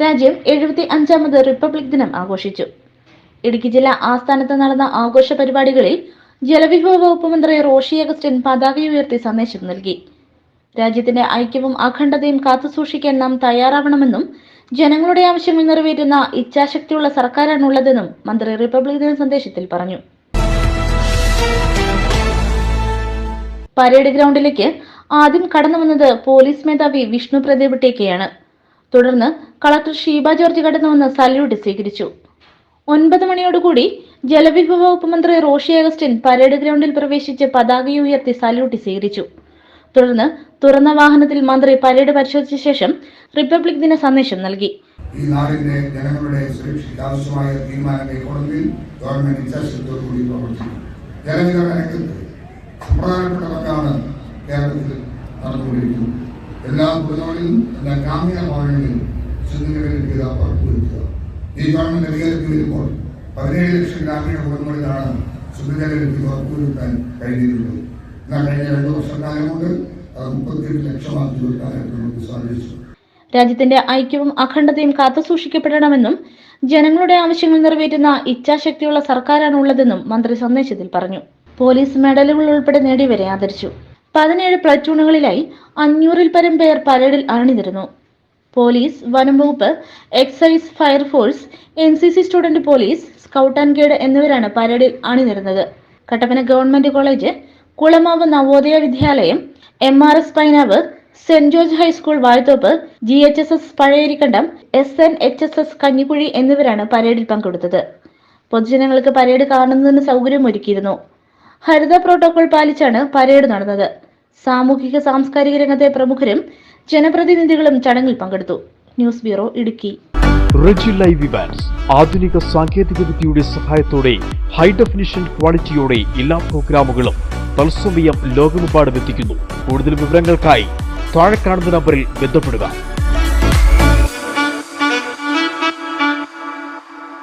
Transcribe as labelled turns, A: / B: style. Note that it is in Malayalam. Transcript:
A: രാജ്യം 75ാമത് റിപ്പബ്ലിക് ദിനം ആഘോഷിച്ചു. ഇടുക്കി ജില്ലാ ആസ്ഥാനത്ത് നടന്ന ആഘോഷ പരിപാടികളിൽ ജലവിഭവ വകുപ്പ് മന്ത്രി റോഷി അഗസ്റ്റിൻ പതാക ഉയർത്തി സന്ദേശം നൽകി. രാജ്യത്തിന്റെ ഐക്യവും അഖണ്ഡതയും കാത്തുസൂക്ഷിക്കാൻ നാം തയ്യാറാവണമെന്നും ജനങ്ങളുടെ ആവശ്യങ്ങൾ നിറവേറ്റുന്ന ഇച്ഛാശക്തിയുള്ള സർക്കാരാണുള്ളതെന്നും മന്ത്രി റിപ്പബ്ലിക് ദിന സന്ദേശത്തിൽ പറഞ്ഞു. പരേഡ് ഗ്രൗണ്ടിലേക്ക് ആദ്യം കടന്നു വന്നത് പോലീസ് മേധാവി വിഷ്ണു പ്രദീപ് ടെക്കെയാണ്. തുടർന്ന് കളക്ടർ ഷീബ ജോർജ് കടന്നുവന്ന് സല്യൂട്ട് സ്വീകരിച്ചു. 9 മണിയോടുകൂടി ജലവിഭവ വകുപ്പ് മന്ത്രി റോഷി അഗസ്റ്റിൻ പരേഡ് ഗ്രൗണ്ടിൽ പ്രവേശിച്ച് പതാകയുയർത്തി സല്യൂട്ട് സ്വീകരിച്ചു. തുടർന്ന് തുറന്ന വാഹനത്തിൽ മന്ത്രി പരേഡ് പരിശോധിച്ച ശേഷം റിപ്പബ്ലിക് ദിന സന്ദേശം നൽകി.
B: ഈ നാടിന്റെ ജനങ്ങളുടെ സുരക്ഷയ്ക്ക് ആവശ്യമായ തീരുമാനം കൈക്കൊള്ളുന്നതിൽ ഗവൺമെന്റ് ഇച്ഛാശക്തിയോടുകൂടി പ്രവർത്തിക്കും. ജലവിതരണ രംഗത്ത് സുപ്രധാനപ്പെട്ട പങ്കാണ് കേരളത്തിൽ നടന്നുകൊണ്ടിരിക്കുന്നത്. എല്ലാ കുടുംബങ്ങളിലും എല്ലാ ഗ്രാമീണ ഭാഗങ്ങളിലും ശുദ്ധജല ലഭ്യത ഉറപ്പുവരുത്തുക. ഈ ഗവൺമെന്റ് അധികാരത്തിൽ വരുമ്പോൾ 17 ലക്ഷം ഗ്രാമീണ കുടുംബങ്ങളിലാണ് ശുദ്ധജല ലഭ്യത ഉറപ്പുവരുത്താൻ കഴിഞ്ഞിട്ടുള്ളത്. എന്നാൽ കഴിഞ്ഞ 2 വർഷക്കാലം കൊണ്ട് 38 ലക്ഷമാക്കി ഉയർത്താനായിട്ട് നമുക്ക് സാധിച്ചു.
A: രാജ്യത്തിന്റെ ഐക്യവും അഖണ്ഡതയും കാത്തുസൂക്ഷിക്കപ്പെടണമെന്നും ജനങ്ങളുടെ ആവശ്യങ്ങൾ നിറവേറ്റുന്ന ഇച്ഛാശക്തിയുള്ള സർക്കാരാണുള്ളതെന്നും മന്ത്രി സന്ദേശത്തിൽ പറഞ്ഞു. പോലീസ് മെഡലുകൾ ഉൾപ്പെടെ നേടിയവരെ ആദരിച്ചു. 17 പ്ലറ്റൂണുകളിലായി 500-ൽ പരം പേർ പരേഡിൽ അണിനിരന്നു. പോലീസ്, വനം വകുപ്പ്, excise, fire force, NCC student police, scout and guide എന്നിവരാണ് പരേഡിൽ അണിനിരന്നത്. Kattappana government college, Kulamavu Navodaya Vidyalayam, MRS Painavu, Saint George high school Vazhathope, GHSS Pazhayarikandam, SNHSS Kanjikuzhy എന്നിവരാണ് പരേഡിൽ പങ്കെടുത്തത്. പൊതുജനങ്ങൾക്ക് പരേഡ് കാണുന്നതിന് സൗകര്യമൊരുക്കിയിരുന്നു. ഹരിത പ്രോട്ടോകോൾ പാലിച്ചാണ് പരേഡ് നടന്നത്. സാമൂഹിക സാംസ്കാരിക രംഗത്തെ പ്രമുഖരും ജനപ്രതിനിധികളും ചടങ്ങിൽ പങ്കെടുത്തു. News bureau, Idukki.
C: Reji live events ആധുനിക സാങ്കേതിക വിദ്യയുടെ സഹായത്തോടെ ഹൈ ഡെഫിനിഷൻ ക്വാളിറ്റിയോടെ എല്ലാ പ്രോഗ്രാമുകളും തത്സമയം ലോകമെമ്പാടും എത്തിക്കുന്നു. കൂടുതൽ വിവരങ്ങൾക്കായി താഴെ കാണുന്ന നമ്പറിൽ ബന്ധപ്പെടുക.